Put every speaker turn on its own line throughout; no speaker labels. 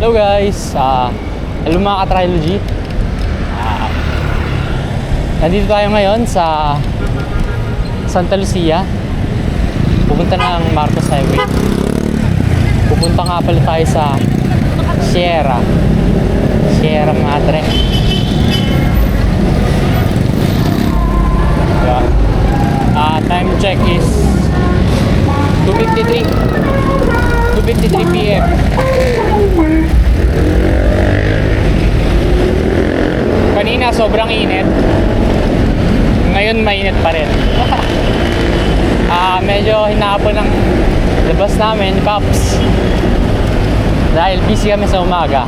Hello guys, hello mga ka-trilogy. Nandito tayo ngayon sa Santa Lucia. Pupunta ng Marcos Highway. Pupunta nga pala tayo sa Sierra Madre. Yan. Time check is 2:53 p.m. Kanina sobrang init. Ngayon mainit pa rin. Medyo hinahapon ng labas namin, Pops. Dahil busy kami sa umaga.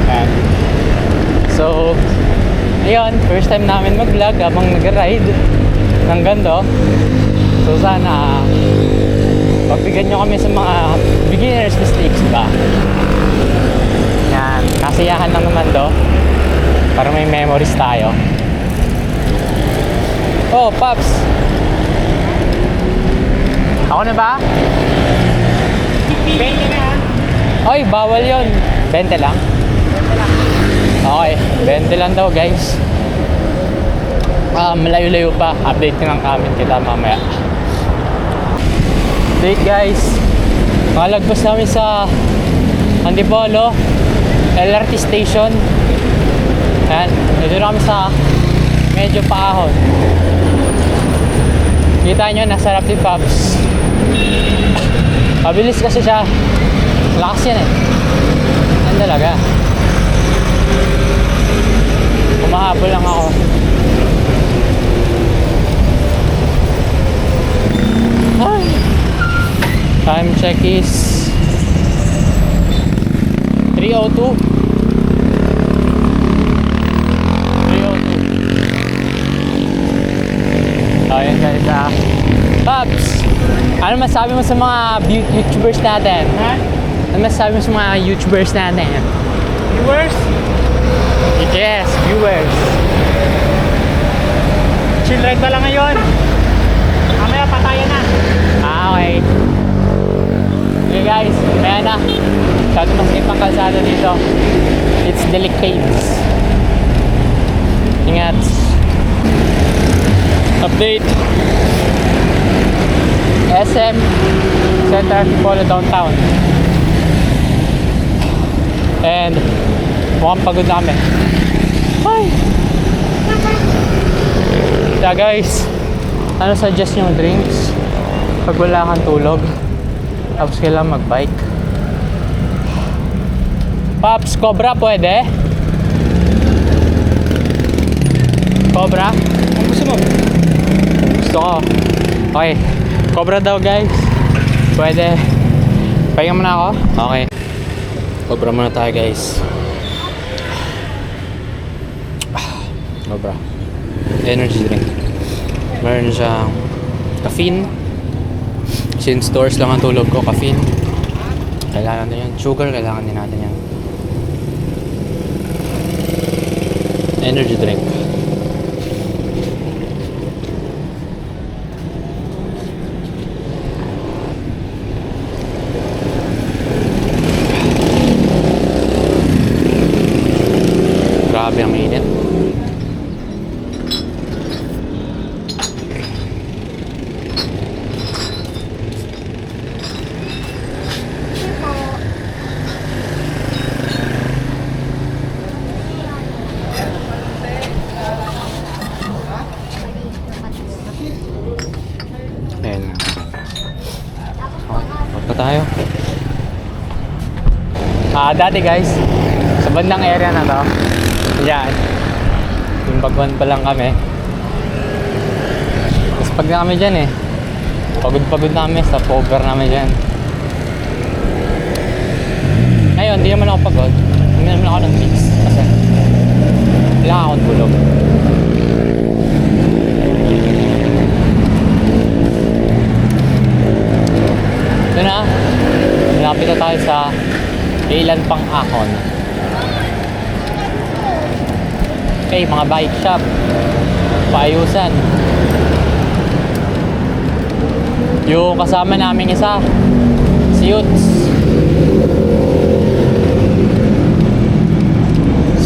Ayan. So, ayun, first time namin mag-vlog habang nag-ride ng ganito. So, sana pagbigyan nyo kami sa mga beginner's mistakes ba. Yan, kasiyahan lang naman to. Para may memories tayo. Oh, Pops! Ako na ba?
20 na ha?
Oy, bawal yon. 20 lang?
20 lang.
Okay, 20 lang daw guys. Malayo-layo pa. Update ko ng comment kita mamaya. Update guys. Makalagpas namin sa Antipolo LRT station. Yan. Dito na kami sa medyo paahon. Kita nyo, nasarap din Pops. Pabilis kasi siya. Lakas yan eh. Yan talaga. Kumahabol lang ako. Ay. Time check is 3:02. Ayan guys, Pops, ano masabi mo sa mga YouTubers natin?
Ha?
Ano masabi mo sa mga YouTubers natin?
Viewers?
Yes, viewers.
Chill ride pa lang ngayon. Mamaya patayan na.
Okay. Okay guys, kaya na. Masyado masikip ang kalsada dito. It's delicate. Ingat. Update. SM Center Antipolo Downtown. And mukhang pagod na kami. Ay! Yeah guys, ano suggest nyo drinks pag wala kang tulog tapos kailangan mag-bike? Pops, Cobra pwede? Cobra?
Ang gusto mo?
Gusto ko. Okay. Cobra daw guys. Pwede. Pahinga muna ako? Okay. Cobra muna tayo guys. Cobra. Energy drink. Meron siyang caffeine. Since stores lang ang tulog ko, caffeine. Kailangan din yan. Sugar, kailangan din natin yan. Energy drink. Grabe ang init. Ayan. Okay, tayo. Dati guys, sa bandang area na to, yan, yung bagwan pa lang kami. Tapos pag na kami dyan eh, pagod namin sa cover namin dyan. Ngayon, hindi naman ako pagod. Hindi naman ako ng mix kasi wala akong tulog. Ito na, malapit na tayo sa ilan pang ahon. Okay, mga bike shop, paayusan. Yung kasama namin isa, si Yuts.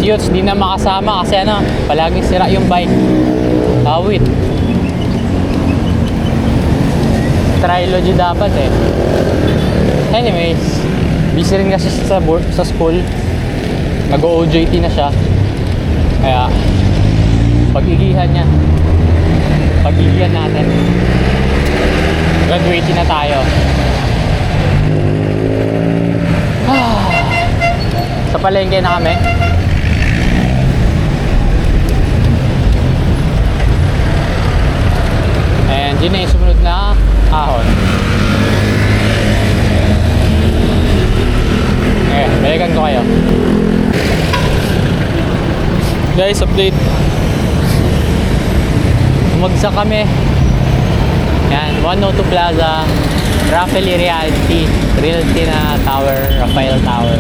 Yuts, di na makasama kasi ano, palaging sira yung bike. Awit. Trilogy dapat eh. Anyways, busy rin kasi sa school. Nag-OJT na siya. Kaya, pag-igihan niya. Pag-igihan natin. Graduating na tayo. Sa palengke na kami. And yun na yung sumunod na ahon. Okay, balikan ko kayo. Guys, update. Umagsak kami. Yan, 102 Plaza, Rafael Realty na tower, Rafael Tower.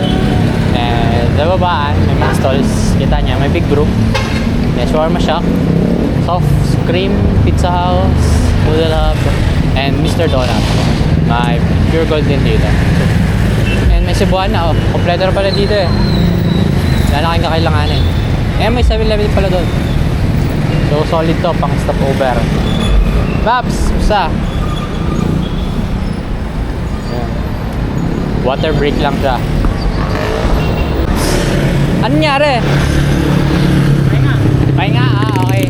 And sa babaan, may mga stalls. Kita niya, may big group. May shawarma shop, soft cream, pizza house, noodle hub, and Mr. Donut. May pure gold din dito. And may Cebuana, oh. Kompleto na pala dito eh. Wala na kayong kakailanganin. Eh, may 7-Eleven pala doon. So, solid to, pang stopover. Paps, basta. Ayan. Water break lang siya. Ano nangyari? Pahinga, okay.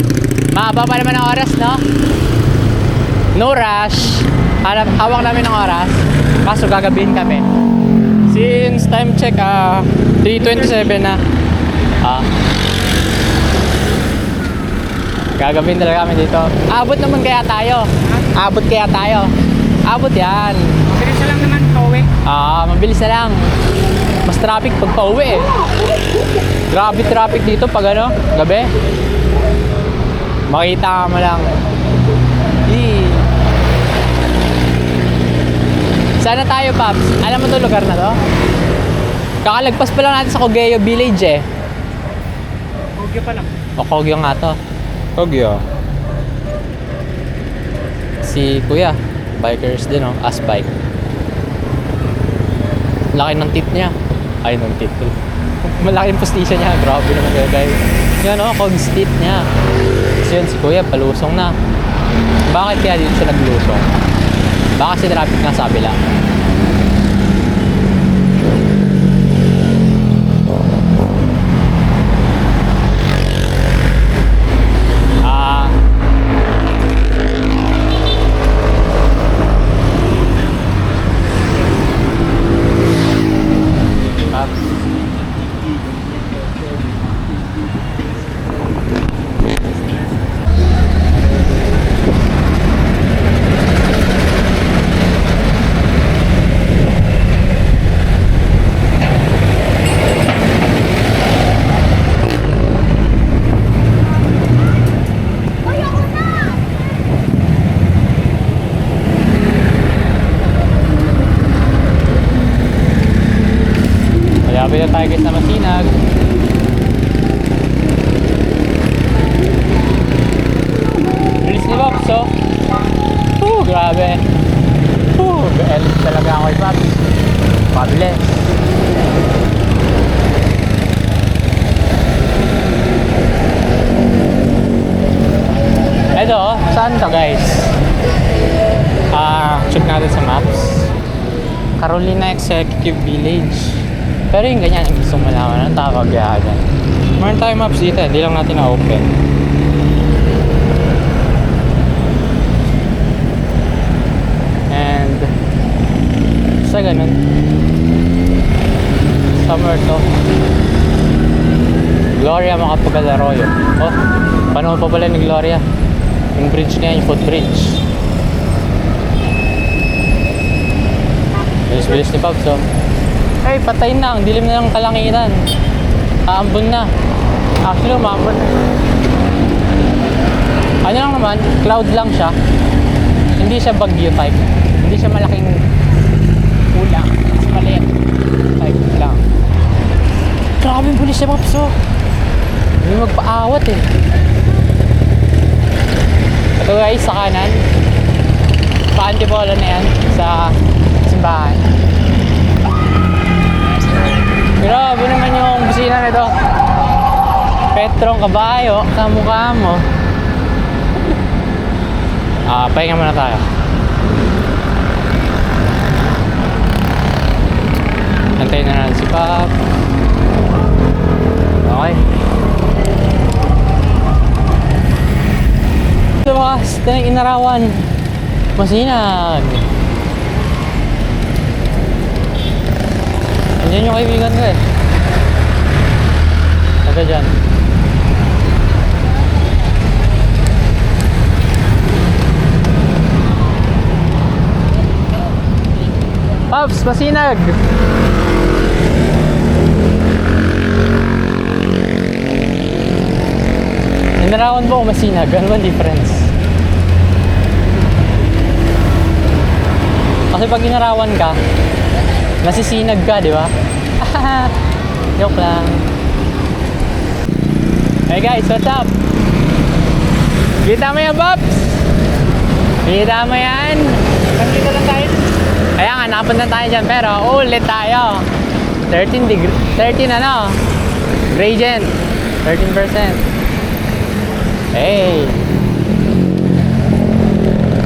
Mahaba pa naman ang oras, no? No rush. Hawak namin ng oras. Kaso gagabihin kami. Since time check, 3:27 na. Gagabihin talaga kami dito. Abot naman kaya tayo. Abot kaya tayo. Abot yan.
Mabilis na lang naman pauwi.
Mabilis na lang. Mas traffic pag pauwi eh. Grabe traffic dito pag ano, gabi. Makita mo lang. Sana tayo, Paps. Alam mo to lugar na to? Kakalagpas pa lang natin sa Cogeo Village eh.
Kogyo pa lang.
O Cogeo nga to.
Kogyo.
Si Kuya, bikers din oh, as bike. Laki ng tip niya. Ay, ng tip. Malaki yung postisya niya. Grabe naman kaya guys. Yan oh, Cogs tip niya. Kasi yun, si Kuya, palusong na. Bakit kaya dito siya naglusong? Baka si traffic na sa kabila. Malapit na tayo guys na Masinag. Bilis ni Pops oh. Grabe. Gaelit talaga ako kay Pops. Pabilis. Eto, saan to guys? Check natin sa maps. Carolina Executive Village. Pero yung ganyan, yung gusto mo malaman, ang tawag yan. Meron tayong maps dito, hindi lang natin na-open. And, sa ganun. Summer to. Gloria Macapagal Arroyo. Oh, paano pa pala ni Gloria? Yung bridge niya, yung footbridge. Bilis-bilis ni Pops, oh. Ay, patay na. Ang dilim na ng kalangitan. Aambon na. Actually, umambon na. Ano lang naman, cloud lang siya. Hindi siya bagyo type. Hindi siya malaking ulang. Mas maliit type lang. Grabe yung pulis siya, Pops, oh. Hindi magpaawat eh. Ito guys, sa kanan. Pa-antipolo na yan sa simbahan. Grabe naman yung busina nito. Petrong kabayo sa mukha mo. Pahinga muna tayo. Antayin na natin si Pap. Okay. Sa mga tinang inarawan, masinag. Andiyan yung kaibigan ko eh. Taga dyan. Paps, masinag! Inarawan mo o masinag? Ano ba difference? Kasi pag inarawan ka, nasisinag ka, di ba? Joke lang. Hey guys, what's up? Kita mo yan, Paps? Kita mo yan?
Nandito lang tayo.
Kaya nga, nakapunta tayo dyan, pero ulit tayo. 13 degree, 13 ano? Gradient, 13%. Hey!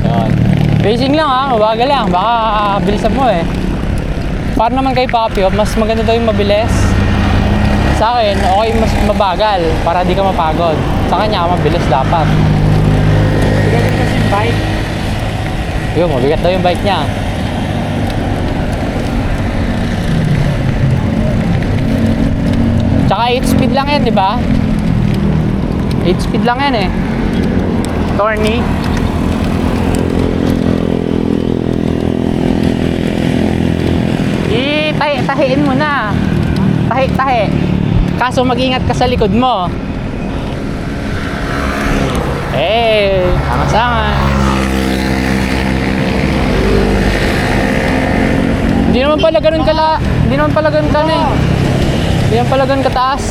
Yun. Racing lang ha, mabagal lang. Baka bilisan mo eh. Para naman kay Papi, mas maganda daw yung mabilis. Sa akin, okay mas mabagal para di ka mapagod. Sa kanya, mabilis dapat.
Bigat kasi yung bike.
Yun, mabigat daw yung bike niya. Tsaka 8 speed lang yan, di ba? 8 speed lang yan eh. Torny. Tahiin mo na. Tahi. Kaso mag-ingat ka sa likod mo. Eh, angas-angas. Hindi naman pala ganun Hindi naman pala ganun Hindi naman pala ganun kataas.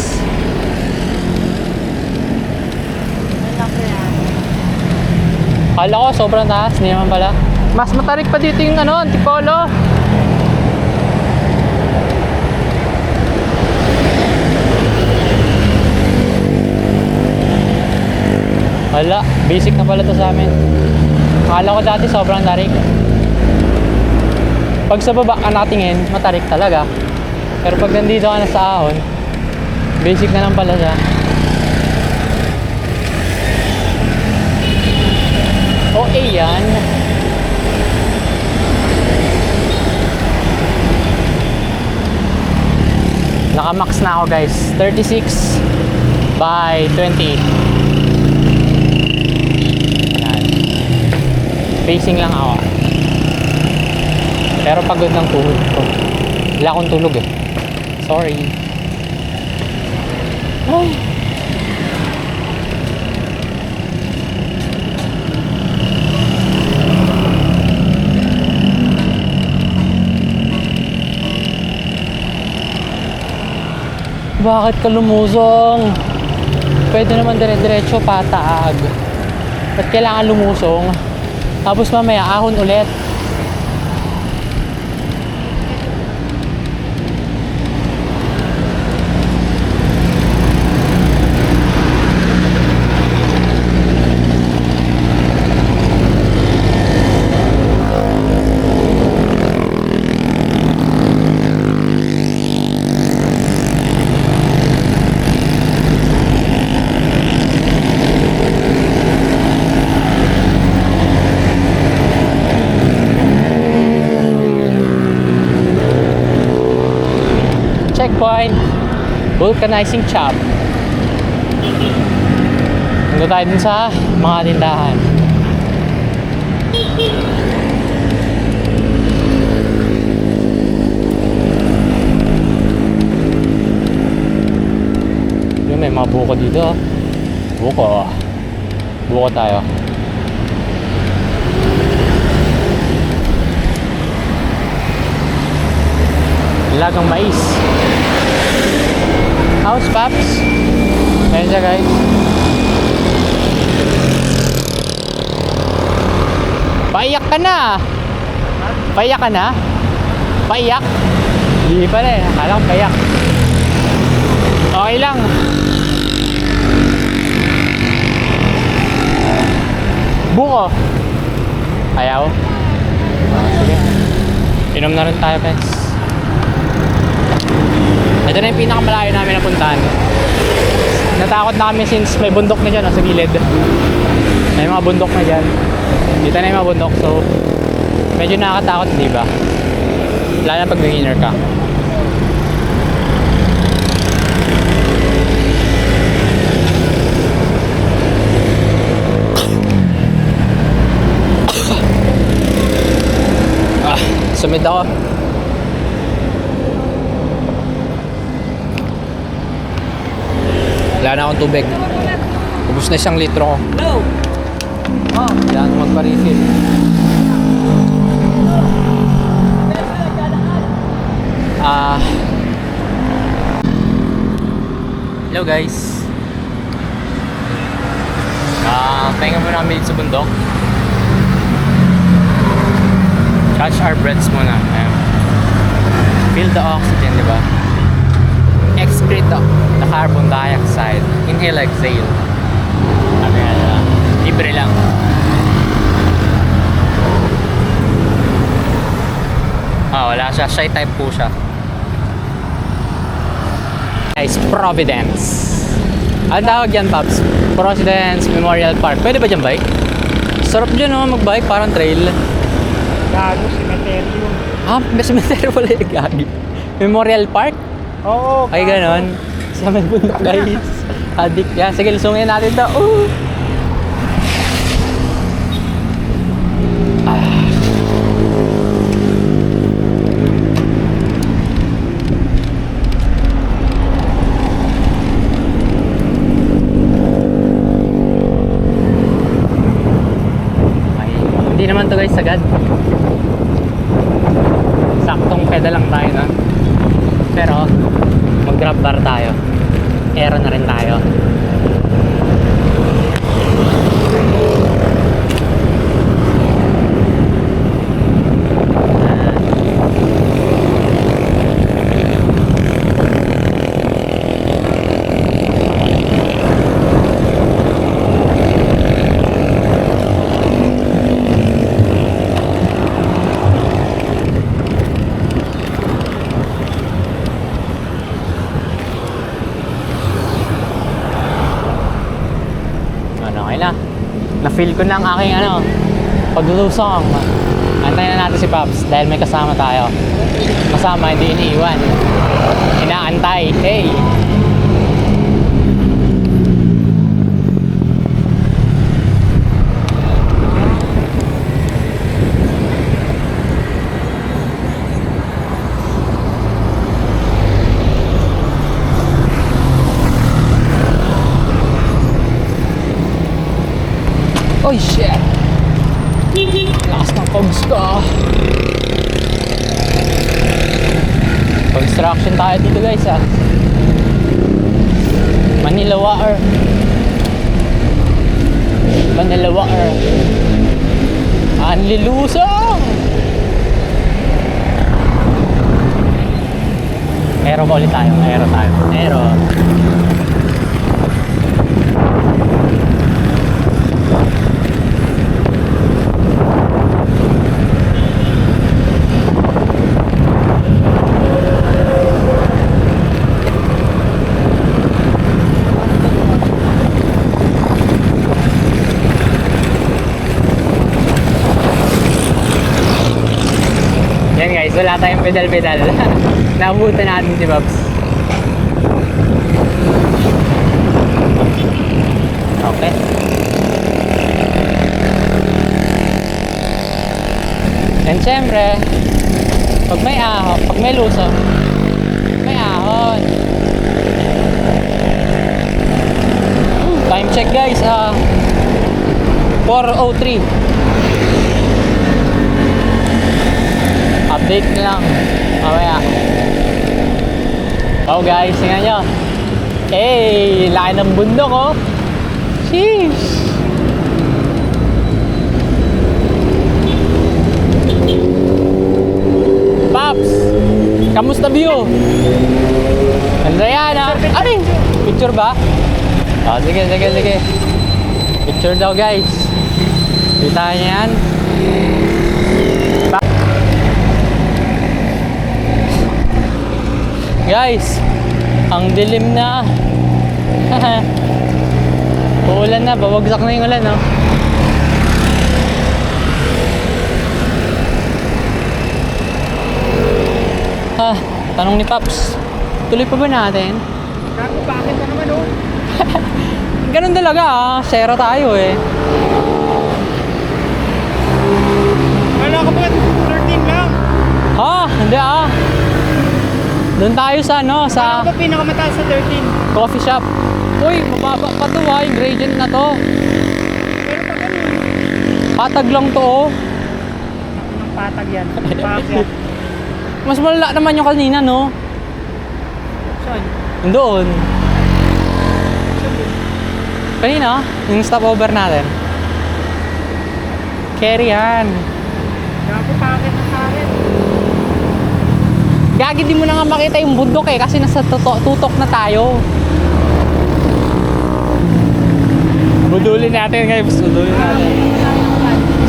Kala ko sobrang taas, hindi naman pala. Mas matarik pa dito yung Antipolo. Wala, basic na pala to sa amin. Akala ko dati sobrang tarik. Pag sa baba ka nakatingin, matarik talaga. Pero pag nandito ka na sa ahon, basic na lang pala siya. Okay yan. Naka-max na ako guys. 36 by 28. Yan. Pacing lang ako. Pero pagod ng tuhod ko. Wala akong tulog eh. Sorry. Ay. Bakit ka lumusong? Pwede naman dire-diretso pataag. Ba't kailangan lumusong? Tapos mamaya ahon ulit. Checkpoint, vulcanizing shop. Nandito tayo dun sa mga tindahan. Yung may mga buko dito. Buko tayo. Lagang mais. House Paps. Ayan siya guys. Paiyak ka na. Paiyak ka na? Paiyak? Hindi pala eh. Akala ko paiyak. Okay lang. Buko. Ayaw? Sige. Inom na rin tayo, guys. Ito na yung pinakamalayo namin napuntahan. Natakot na kami since may bundok na dyan, sa gilid. May mga bundok na dyan. Dito na yung mga bundok, so medyo nakakatakot, di ba? Lalo na pag beginner ka. Sumid ako. Wala na akong tubig. Ubus na 1 litro ko. Kailangan ko magpa-refill. Hello guys. Pahinga muna kami dito sa bundok. Catch our breaths muna. Ayan. Feel the oxygen, di ba? Excrete the carbon dioxide. Inhale, exhale. Sabi nga nila. Libre lang. Wala siya. Shy type po siya. Guys, Providence. Ang tawag yan, Pops? Providence Memorial Park. Pwede ba dyan bike? Sarap dyan naman mag-bike. Parang trail.
Gago, cemetery.
May cemetery pala yung gagi. Memorial Park?
Oo.
Ay, ganon. Sa may bundok, guys. Adik yan. Sige, lusungin natin ito. Hindi naman to guys, sagad. Saktong pedal lang tayo na. Pero mag-grab bar tayo. Aero na rin tayo. Na-feel ko na ang aking paglulusong. Antayin na natin si Pops dahil may kasama tayo. Kasama, hindi iniiwan. Inaantay. Hey! Oh shit! Lakas ng cogs ko. Construction tayo dito guys Manila Water. Manila Water. Anlilusong! Aero ba ulit tayo? Aero tayo. Aero. Yan guys, wala tayong pedal-pedal. Nabutan natin si Bobs. Okay. And syempre, pag may luso, may ahon. Time check guys, 4:03. Update na lang mamaya. Oh guys, tingnan nyo. Hey, laki ng bundok oh. Sheesh. Pops, kamusta view? Ganda yan ha. Ay, picture ba? Oh, sige. Picture daw guys. Kita niya yan. Guys, ang dilim na. Uulan na, babagsak na yung ulan, no? Tanong ni Paps, tuloy pa ba natin?
Gago, bakit ka naman oh?
Ganun talaga sera tayo eh.
Wala ka ba? 13 lang.
Hindi Doon tayo sa
Wala ka ba pinakamataas sa 13?
coffee shop. Uy, mababa pa to yung gradient na to.
Pero pa ganun.
Patag lang to
Ang patag yan. Bakit?
Mas malala naman yung kanina, no?
Saan?
Doon. Kanina, yung stopover natin. Carry yan.
Gago, bakit na sa akin?
Gagi, di mo na nga makita yung bundok eh kasi nasa tutok na tayo. Budulin natin guys, budulin natin.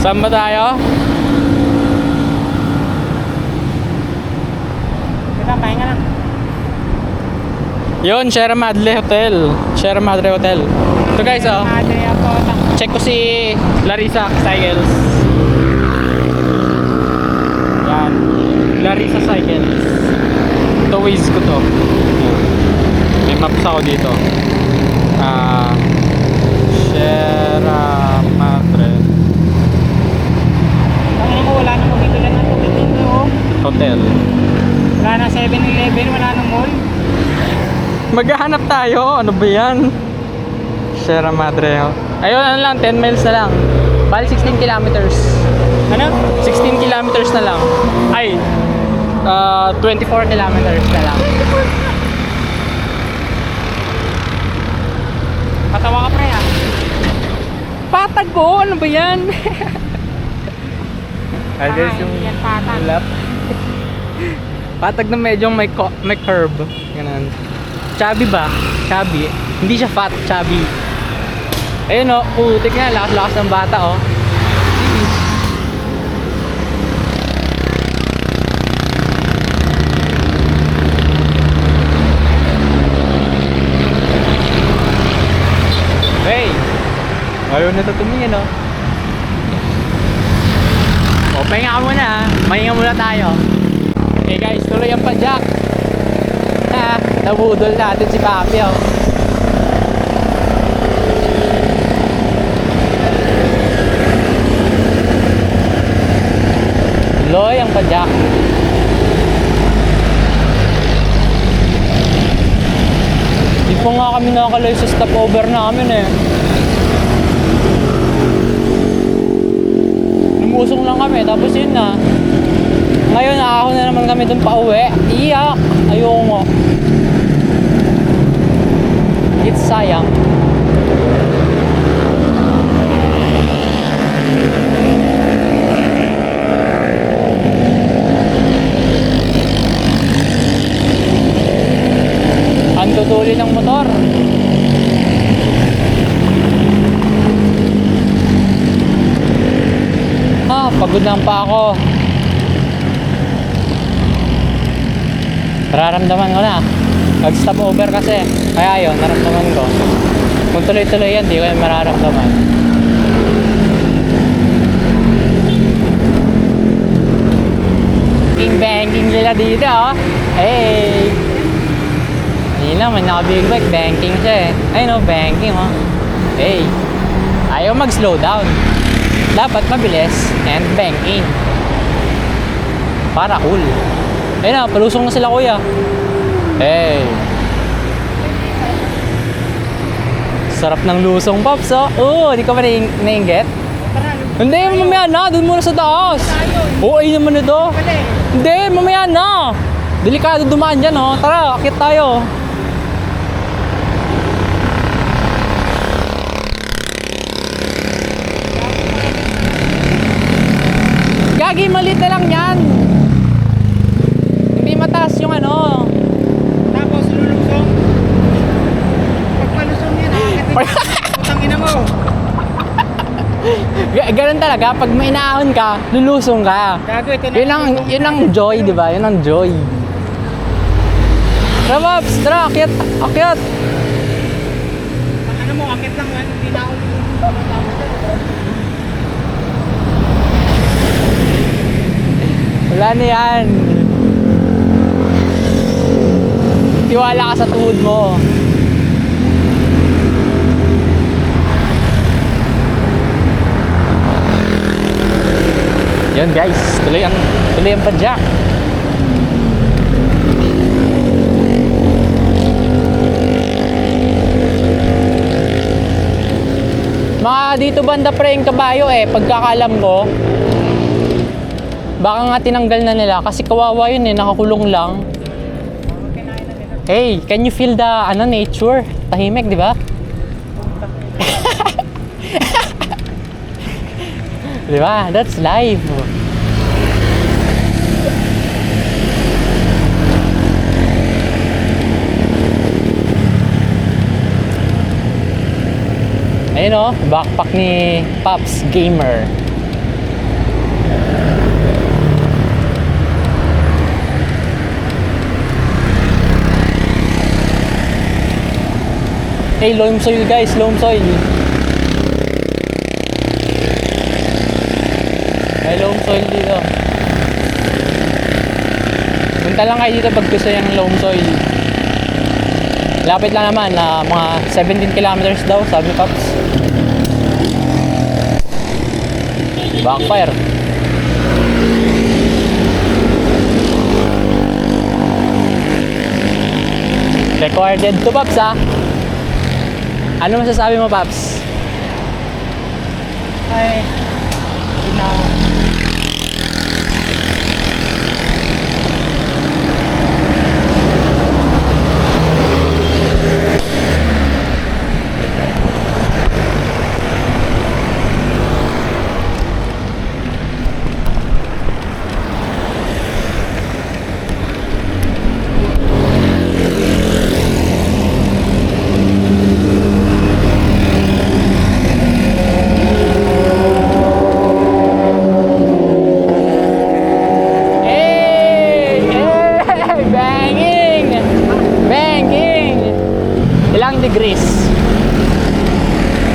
Saan ba tayo?
Teka, pahinga lang.
Yun, Sierra Madre Hotel. Sierra Madre Hotel. Ito guys,
Madre ako.
check ko si Larissa Cycles. Yan. Larissa Cycles. Ito Waze ko to. May maps ako dito. Sierra Madre
Tangina mo, wala na mabibilan ng tubig dito oh.
Hotel.
Wala na 7-Eleven, wala na mall.
Maghahanap tayo. Ano ba yan? Sierra Madre. Ayun, ano lang, 10 miles na lang. Bali 16 kilometers.
Ano?
16 kilometers na lang. Ay, 24 kilometers na lang.
Patawa ka pre ah.
Patag ko, ano ba yan? Ay,
Tanga, hindi yan patag.
lap. Patag na medyo may curve. Ganun. Chubby ba? Chubby. Hindi siya fat, chubby. Ayun o, putik nga, lakas-lakas ng bata o. Hey! Ayaw na ito tumingin o. O, pahinga ka muna ha. Mahinga muna tayo. Okay guys, tuloy ang padyak. Nabudol natin si Papi oh. Tuloy ang padyak. Di po nga kami nakakaloy sa stopover namin eh. Lumusong lang kami tapos yun na. Ngayon nakahon na naman kami dun pa uwi. Iyak! Ayoko mo. It's sayang. Ang tutuli ng motor. Pagod lang pa ako. Nararamdaman ko na. Nag-stop over kasi. Kaya yun, naramdaman ko. Kung tuloy-tuloy yan, di ko yan mararamdaman. Banking sila dito, oh. Hey! Hindi naman, naka-big bike. Banking siya eh. Ayun, oh, banking, oh. Hey! Ayaw mag-slow down. Dapat mabilis and banking. Para cool. Ayun na, palusong na sila kuya. Hey! Sarap ng lusong, Pops, oh. Di ka ba nainggit? Hindi, mamaya na. Doon muna sa taas. Oo, ay naman ito. Hindi, mamaya na. Delikado dumaan dyan, oh. Tara, akit tayo. Gagi, maliit na lang yan. Hindi mataas yung ano.
Tapos lulusong. Pag malusong yan, nakakit. Putang ina mo.
Ganun talaga, pag may inaahon ka, lulusong ka.
Gago, ito na.
Yun ang joy, di ba? Yun ang joy. Tara, Pops! Tara, akyat! Akyat!
Ano mo, akit lang yan. Hindi na ako.
Wala na yan. Tiwala ka sa tuhod mo. Yan guys, tuloy ang padyak. Mga dito banda pre yung kabayo pagkakalam ko. Baka nga tinanggal na nila kasi kawawa yun nakakulong lang. Hey, can you feel the nature? Tahimik, di ba? Di ba? That's life. Ayun o, backpack ni Pops Gamer. Hey, loam soil guys, loam soil. May loam soil dito. Punta lang kayo dito pag gusto yung loam soil. Lapit lang naman na mga 17 kilometers daw, sabi ni Pops. Backfire. Recorded to Pops ha. Ano masasabi mo, Pops?
Ay, na.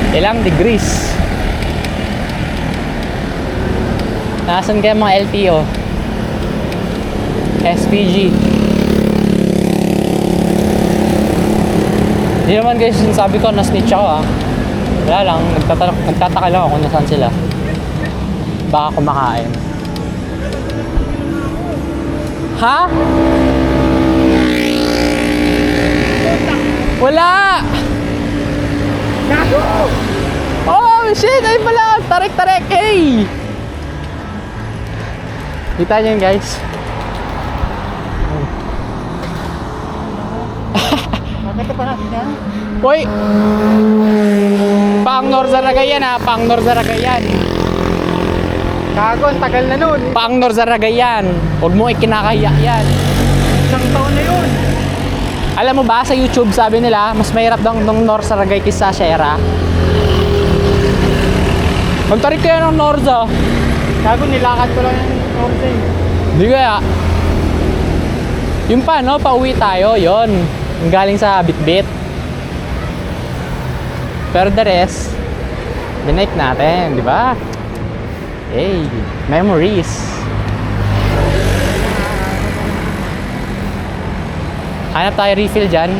Ilang degrees? Nasaan kaya mga LTO? SPG. Hindi naman guys, sinasabi ko na-snitch ako Wala lang, nagtataka lang ako kung nasaan sila. Baka kumakain. Ha? Wala! Oh shit! Ay pala! Tarik! Hey! Kita nyo yun guys?
Bakit pa natin yan?
Uy! Pang Norzaragayan Pang Norzaragayan.
Gago, ang tagal na nun.
Pang Norzaragayan. Huwag mo ikinakaya yan.
Isang taon na yun.
Alam mo ba, sa YouTube sabi nila, mas mahirap daw ng Norzaragay kaysa Sierra. Magtarik kayo ng Norza.
Gago, nilakad ko lang yung Norte.
Hindi kaya. Yung pa, no? Pauwi tayo, yon. Yung galing sa Bitbit. Pero the rest, binight natin, di ba? Hey, memories. Hanap tayo refill dyan.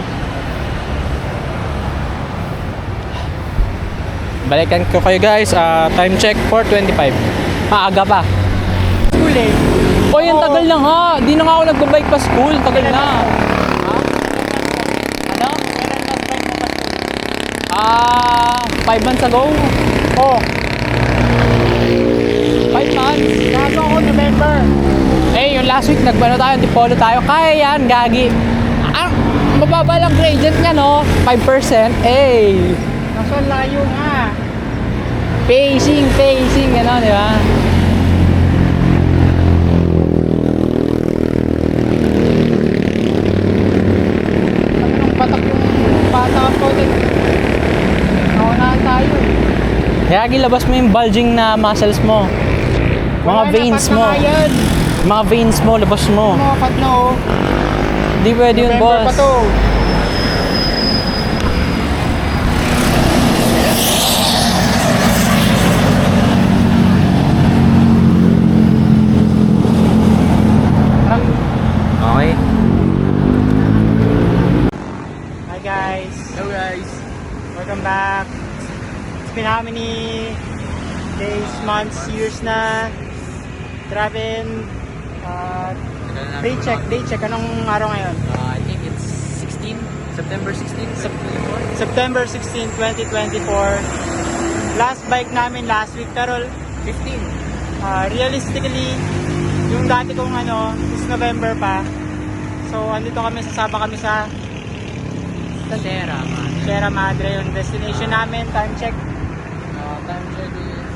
Balikan ko kayo guys. Time check 4:25. Maaga pa.
School
Oy, ang tagal na nga. Di na nga ako nagbabike pa school. Tagal na. Ha? Ano? 5 months ago.
Oh,
5 months.
gago ako November.
Yung last week nagbano tayo, Antipolo tayo. Kaya yan, gagi. Mababa lang gradient niya, no? 5%.
Kaso layo nga.
Pacing, gano'n, di ba?
Sabi nung batak yung bata ko din. Naunahan tayo.
Kaya gilabas mo yung bulging na muscles mo. Mga veins mo. Mga veins mo, labas mo.
Mga fat na oh.
Hindi pwede yun,
November
boss.
pa to.
Okay.
Hi guys.
Hello guys.
Welcome back. It's been how many days, months, years na driving. Day check. Anong araw ngayon?
I think it's 16, September 16,
September 16, 2024. Last bike namin last week pero
15.
realistically yung dati kong is November pa. So andito kami sasaba kami sa Sierra Madre, yung destination namin. Time check
Time check is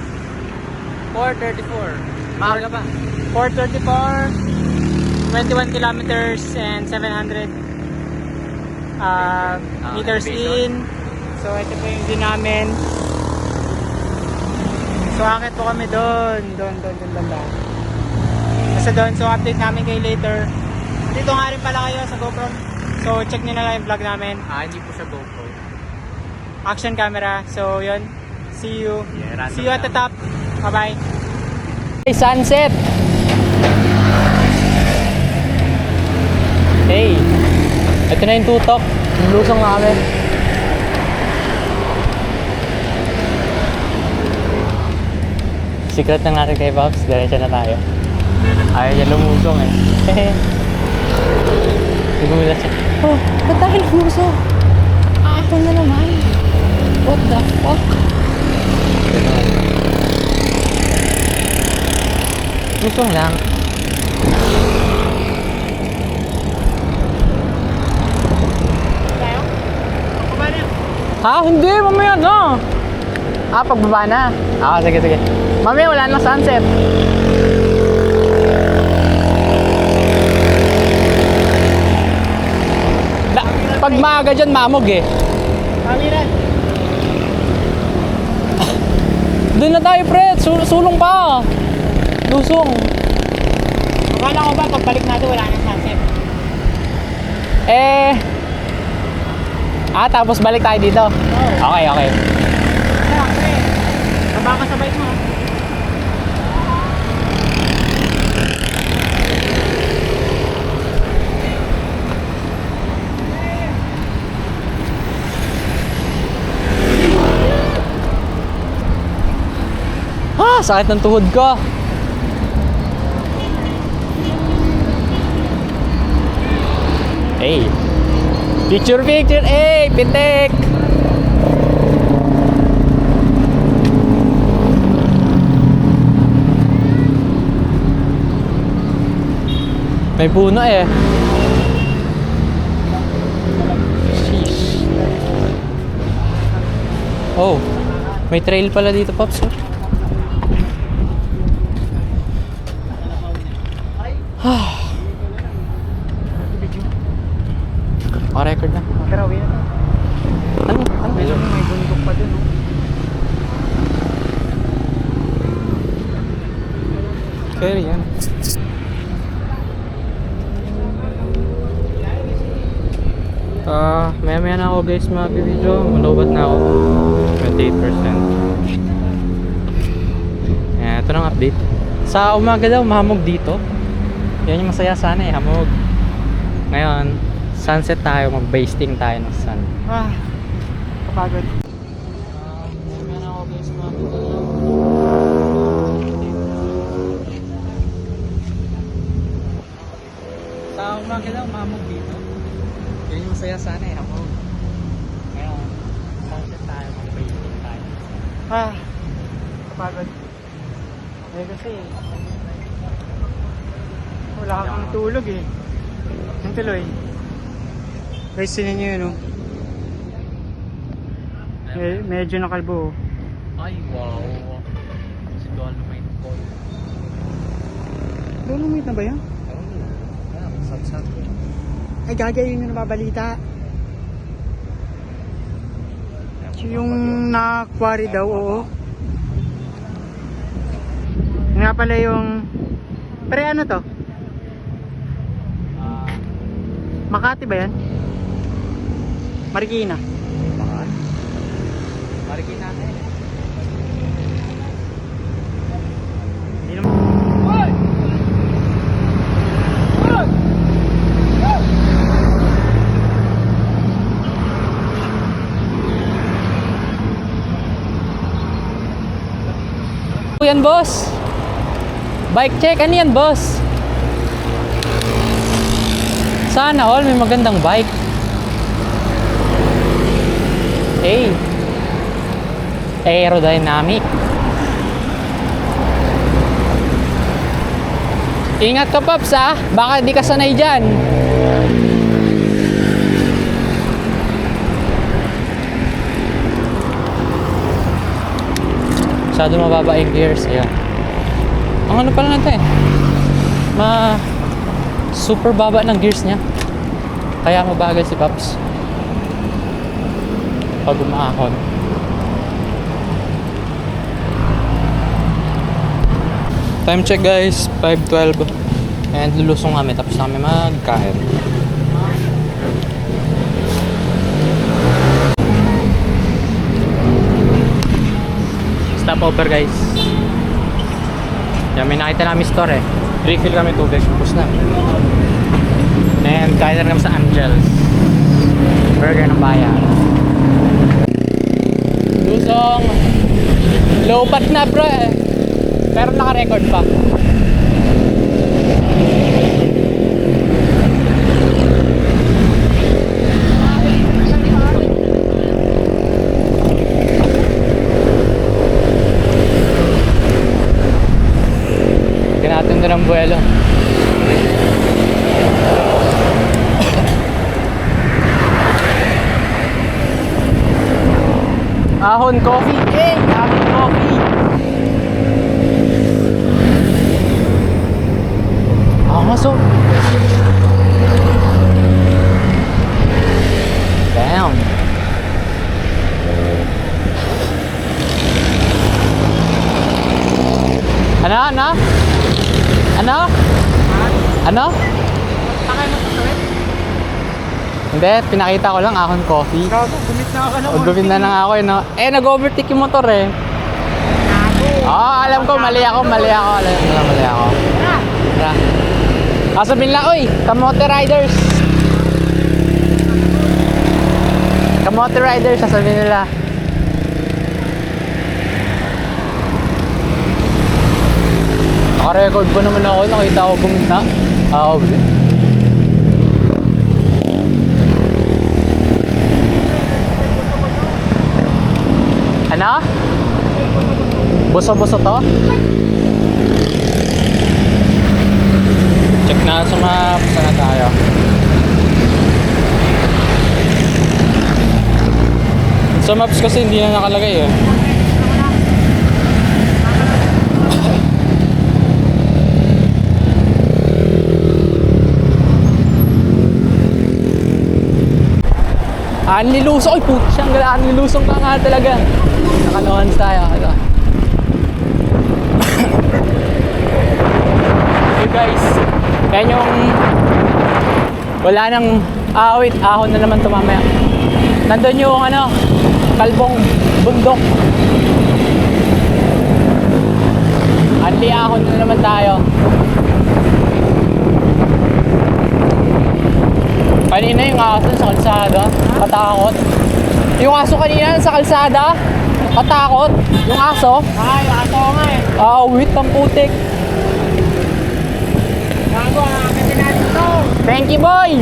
4:34. Maaga pa.
4:34, 21 kilometers and 700 meters
elevation.
in. So ito po yung view namin. So akit po kami doon banda. Basta doon, so update namin kayo later. Dito nga rin pala kayo sa GoPro. So check nyo na lang yung vlog namin.
Hindi po siya GoPro.
Action camera. So yun, see you.
Yeah,
See you at the top. Bye bye.
Hey, sunset! Hey! Ito na yung tutok. Lusong na kami. Secret na natin kay Pops. Diretso na tayo. Ayaw niya lumusong eh. Siguro siya. Oh, ba't tayo lumusong? Ako na naman. What the fuck? Lusong lang.
Tayo? Baba na.
Ha? Hindi, mamaya na. Pagbaba na. Sige. Mamaya wala na sunset. Pag maaga dyan, mamog eh.
Pangilan.
Doon na tayo, pre. Sulong pa. Lusong.
Akala ko ba pagbalik natin wala nang sunset?
Tapos balik tayo dito. Okay.
Kaya pre, baba ka sa bike mo.
Sakit ng tuhod ko. Hey. Picture. Hey, pitik. May puno eh. Sheesh. Oh, may trail pala dito, Pops. Record na.
Pero uwi na to.
Ano?
May bundok pa dun.
Kaya yan. Maya na ako guys mag-video. Malawat na ako. 28%. Ito na ang update. Sa umaga daw, mahamog dito. Yan yung masaya sana eh, hamog. Ngayon, sunset tayo, mag-basting tayo ng sun.
Kapagod.
Maya na ako guys mag-video. Sa umaga daw, mahamog dito. Yan yung masaya sana eh, hamog. Ngayon, sunset tayo, mag-basting tayo.
Kapagod. Kasi wala kang tulog eh. Ang tuloy. Guys, sinin nyo yun medyo nakalbo.
Ay, wow. Si Dolomite Boy.
Dolomite na ba yan?
Sat-sat.
Ay, gagay yun yung nababalita. Yung na-quarry daw, oo. Nga pala yung... Pre, ano to? Makati ba yan? Marikina.
Marikina na eh.
Hindi naman.
Yan boss. Bike check, ano yan boss? Sana all may magandang bike. Hey. Aerodynamic. Ingat ka Paps ah, baka di ka sanay dyan. Masyado mababa yung gears, ayan. Ang ano pala natin super baba ng gears niya. Kaya mabagal si Paps pag umaahon. Time check guys, 5:12. And lulusong kami tapos na kami magkain. Stopover guys. Yan, may nakita namin store eh. Refill kami tubig, tapos na. And kain na rin kami sa Angel's Burger ng bayan. Lusong low pat na bro eh. Pero naka-record pa. Natin din ang buwelo. Ahon coffee. Eh, ahon coffee. So damn. Ano? Ano? Ano?
Takay mo sa tuwid?
Hindi, pinakita ko lang ahon coffee.
Gumit na ako ng
O, gawin na lang ako eh, no? Eh, nag-overtake yung motor eh. Alam ko, mali ako. Alam ko, mali ako. Tara. Sabihin lang, oy, Kamote Riders. Kamote Riders, sasabihin nila. Naka-record pa naman ako, nakita ko gumita. Okay. Ano? Buso-buso to? Check na sa maps, sana tayo. Sa maps kasi hindi na nakalagay eh. Nilusong. Ay, puti siyang nilusong ka nga talaga. Nakanuhans tayo. Ito. Okay guys. Yan yung wala nang awit. Ahon na naman ito mamaya. Nandun yung kalbong bundok. Anli ahon na naman tayo. Kanina yung aso sa kalsada, katakot. Yung aso kanina sa kalsada, katakot. Yung aso.
Ay, aso nga eh.
Wait, ang putik.
Gago, kasi natin to.
Thank you, boy!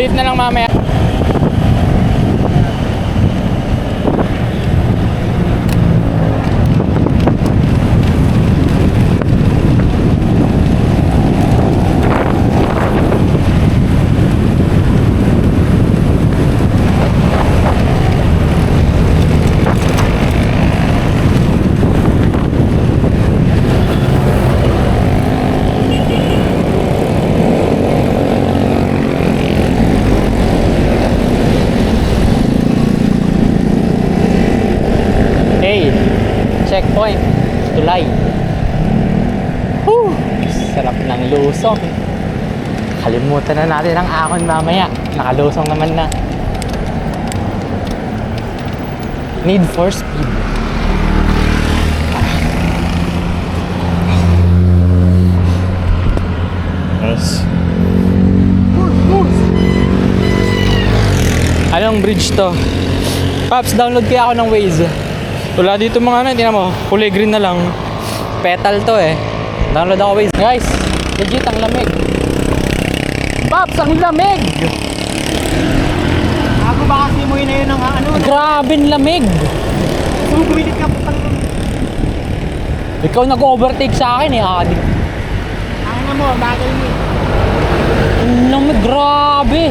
Update na lang mamaya. Hey, checkpoint, tulay. Whew, sarap ng lusong. Kalimutan na natin ang ahon mamaya. Nakalusong naman na. Need for speed. Yes. Anong bridge to? Paps, download kaya ako ng Waze. Wala dito mga ano, tingnan mo, kulay green na lang. Petal to eh. Download ako Waze. Guys, legit ang lamig. Paps, ang lamig!
Ako ba kasi mo yun na yun ang ano?
Grabe ang lamig!
Sumilit ka putang.
Ikaw nag-overtake sa akin eh, adik.
Ang mo, bagay mo.
Ang lamig, grabe!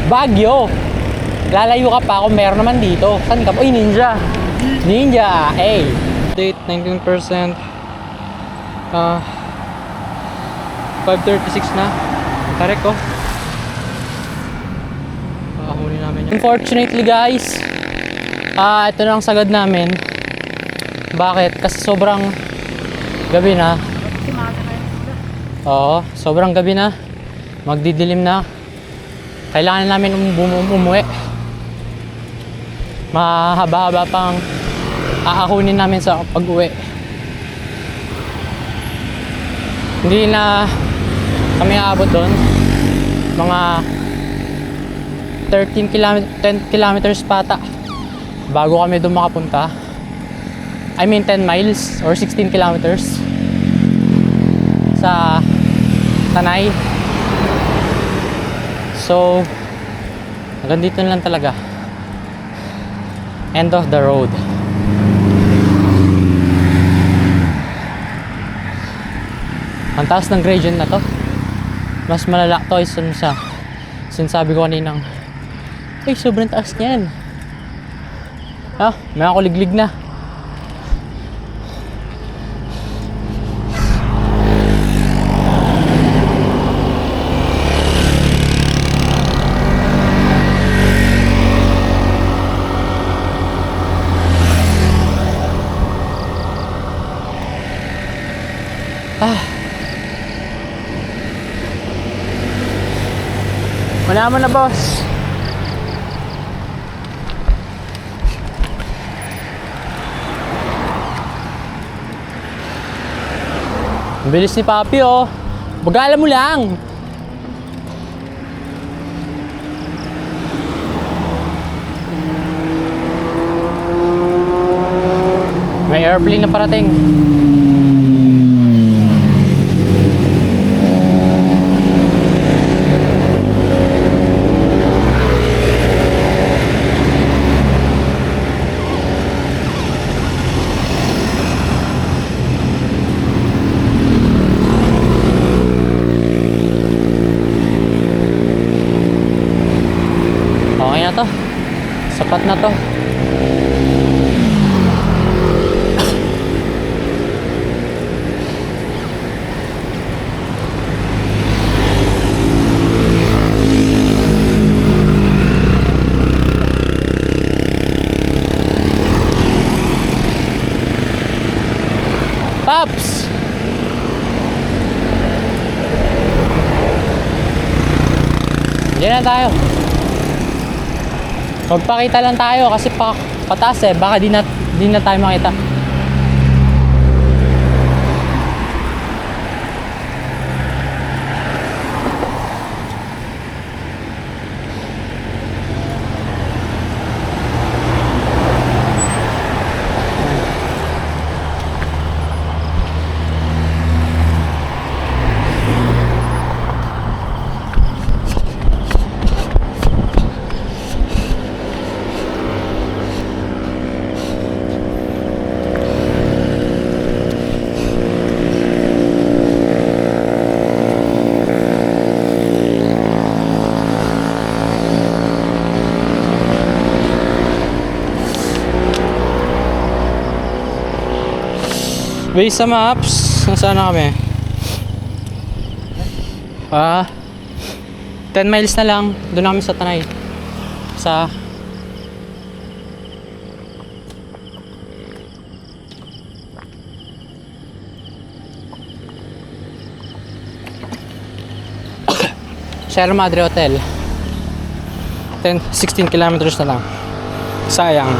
Baguio! Lalayo ka pa ako, meron naman dito. Saan ka? Uy, Ninja! Ninja! Hey! Date, 19%. 5:36 na. Correct ko. Pakahuli namin yun. Unfortunately guys, ito na ang sagad namin. Bakit? Kasi sobrang gabi na. Oo, sobrang gabi na. Magdidilim na. Kailangan namin umuwi. Mahaba-haba pang aakunin namin sa pag-uwi. Hindi na kami aabot doon. Mga 10 kilometers pata bago kami doon makapunta. I mean 10 miles or 16 kilometers sa Tanay. So hanggang dito na lang talaga. End of the road. Ang taas ng gradient na to. Mas malala to sa sinasabi ko kaninang ay sobrang taas niyan. May ako liglig na. Wala mo na boss. Ang bilis ni Papi oh. Bagala mo lang. May airplane na parating. Okay na to. Sapat na to. Paps! Diyan na tayo. Magpakita lang tayo kasi pataas eh. Baka di na tayo makita. Based sa maps, nasaan na kami? 10 miles na lang. Doon na kami sa Tanay. Sa Sierra Madre Hotel. 16 kilometers na lang. Sayang.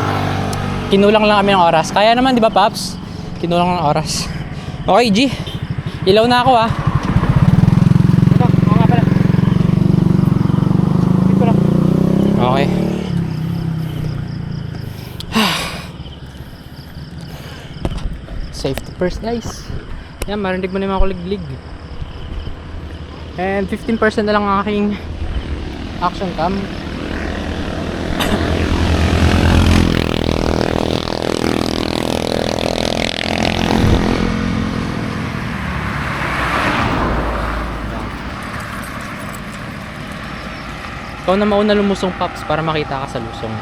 Kinulang lang kami ng oras. Kaya naman, di ba, Paps? Kinulang ng oras. Okay, G. Ilaw na ako, ah.
Ito, ako nga pala. Dito lang.
Okay. Safety first, guys. Yan, marinig mo na yung mga kuliglig. And 15% na lang ang aking action cam. Ikaw na mauna lumusong, Paps, para makita ka sa lusong.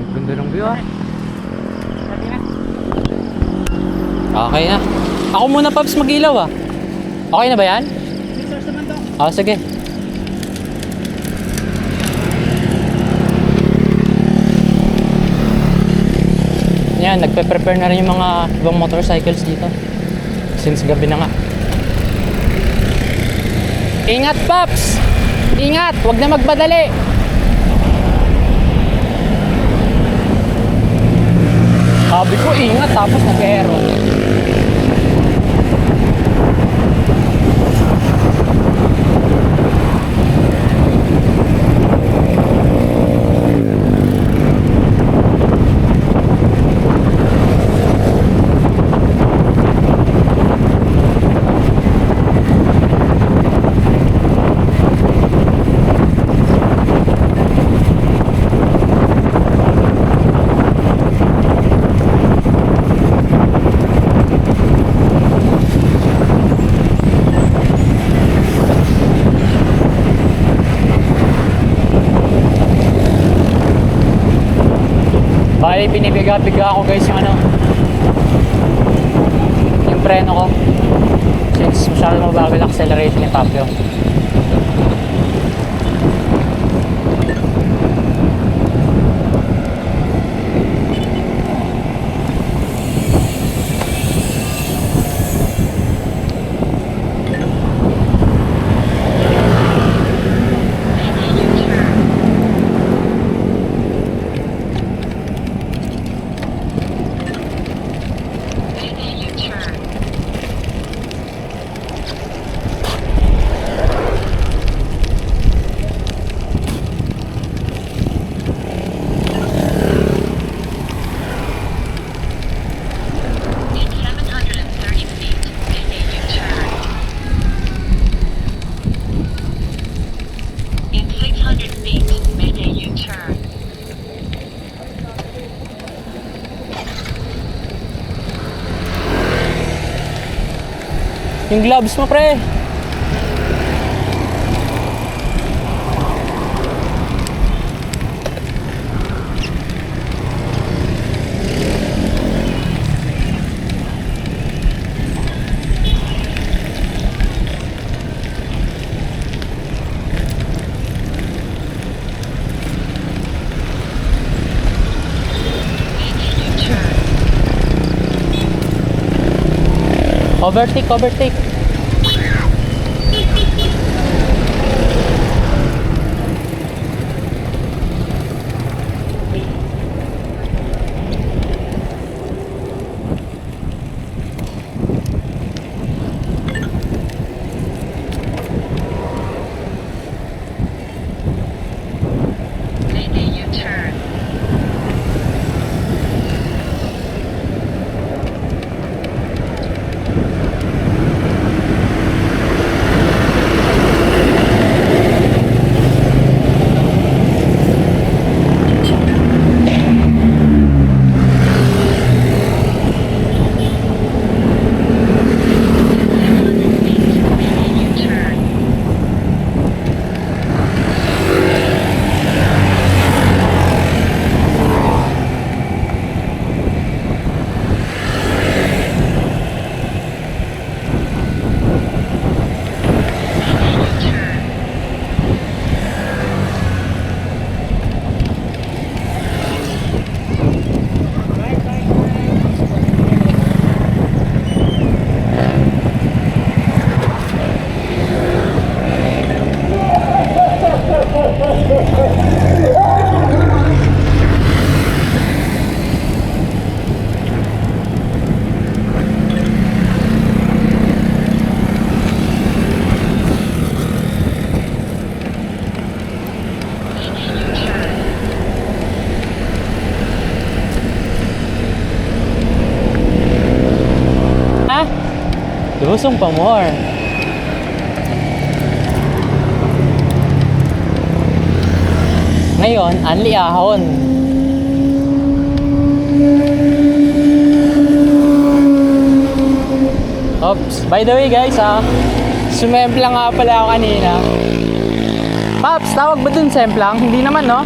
Ganda ng view, ah.
Sabi na.
Okay na. Ako muna, Paps, mag-ilaw, ah. Okay na ba yan?
Pictures naman to.
Oo, sige. Yan, nagpe-prepare na rin yung mga ibang motorcycles dito. Since gabi na nga. Ingat, Paps! Ingat! Huwag na magmadali! Sabi ko, ingat, tapos nag-aero. Bali, pinibiga-biga ako, guys, yung yung preno ko, since masyado mabagal acceleration ni Papio. Yung gloves mo, pre. Overtake, overtake. Lusong pa more. Ngayon, anli ahon. Oops. By the way guys sumemplang nga pala ako kanina. Paps, tawag ba dun semplang? Hindi naman no?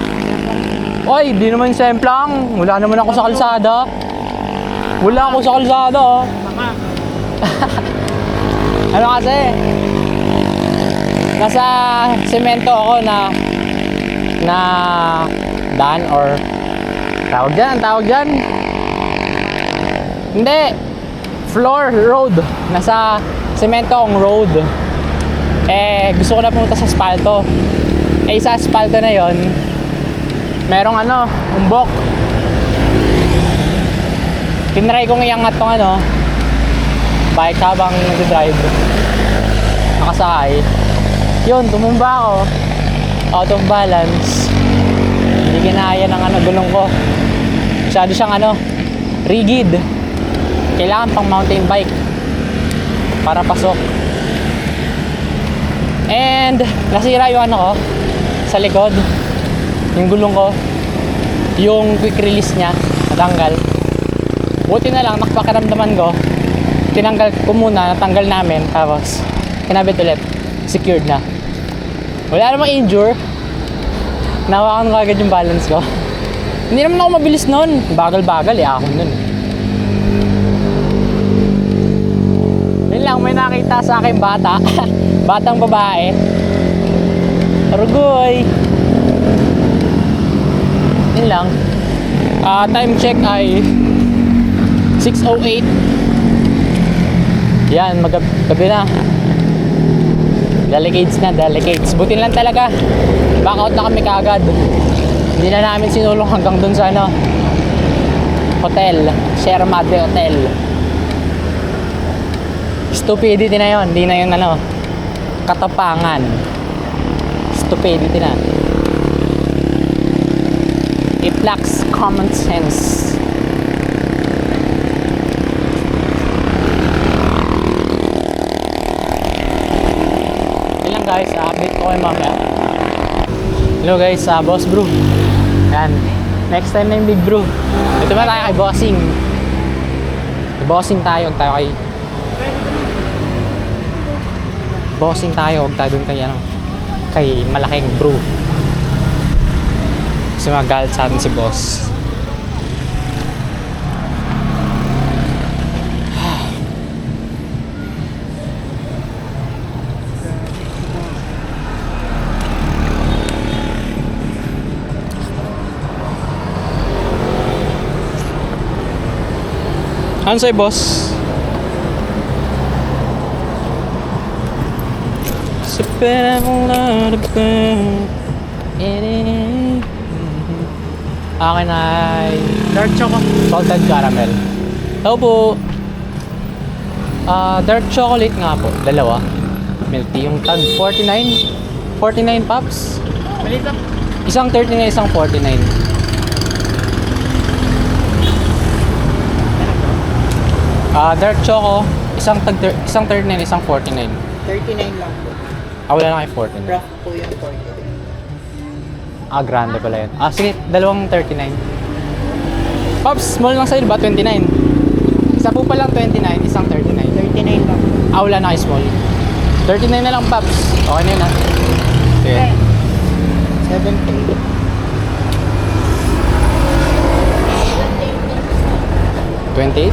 Oy, di naman semplang. Wala naman ako sa kalsada. Wala ako sa kalsada oh.
Mama.
Ano kasi? Nasa semento ako na daan or tawag dyan. Hindi. Floor road. Nasa semento akong road. Gusto ko na pumunta sa asfalto. Sa asfalto na yon, merong umbok. Tinry kong iangat tong bike habang nag-drive. Nakasakay. Yun, tumumba ako. Out of balance. Hindi kinaya ng gulong ko. Masyado siyang rigid. Kailangan pang mountain bike para pasok. And nasira yung ko sa likod. Yung gulong ko. Yung quick release niya natanggal. Buti na lang nakpakiramdaman ko. Tinanggal ko muna, natanggal namin. Tapos kinabit ulit. Secured na. Wala namang injure. Nahawakan ko agad yung balance ko. Hindi naman ako mabilis nun. Bagal-bagal ako nun. Yun lang, may nakita sa akin bata. Batang babae. Arugoy. Yun lang. Time check ay 6:08. Yan, gabi na. Delegates na, delegates. Buti lang talaga. Back out na kami kaagad. Hindi na namin sinulong hanggang dun sa hotel. Sierra Madre Hotel. Stupidity na yun. Hindi na yun katapangan. Stupidity na. It lacks common sense. Guys, update ko kayo mamaya. Hello guys, Boss Bro. Yan. Next time na yung Big Bro. Ito ba tayo kay Bossing? Bossing tayo. Huwag tayo Bossing tayo. Huwag tayo dun kay malaking bro. Kasi magalit sa atin si Boss. Ano sa'yo, boss? Akin ay
Dark chocolate.
salted caramel. Ito po dark chocolate nga po. Dalawa. Milk tea. Yung tag 49 pops.
Malit lang.
Isang 39, isang 49. Dark choco, isang 39, isang 49.
39 lang po.
Wala na kay 49.
Rough po yung 49.
Grande pala yun. Sige, dalawang 39. Pops, small lang sa'yo ba? 29. Isa po palang 29, isang 39.
39 lang.
Wala na kay small. 39 na lang, Pops. Okay na yun, ha? Sige.
7K.
28?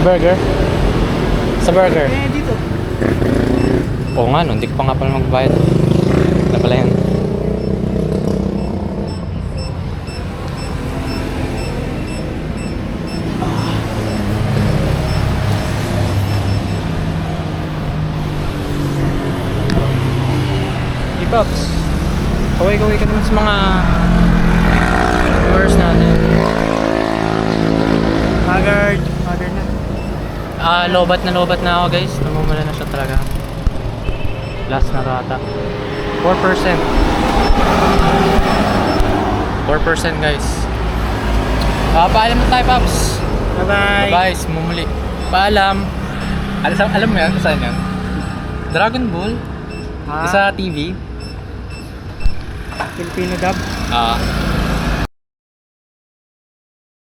burger? Sa burger?
Eh, dito.
Oo nga, no, hindi ko pa nga pala magbayad. Wala pala yan. Hey, Pops. Kaway-kaway ka naman sa mga viewers natin.
Haggard na.
Lobat na ako guys. Namumula na siya talaga. Last na rata. 4%. 4% guys. Paalam na tayo, Pops.
Bye-bye.
Bye, mumuli. Paalam. Alam mo yan kung saan yan? Dragon Ball.
Ah,
Sa TV.
Filipino dub.
Ah.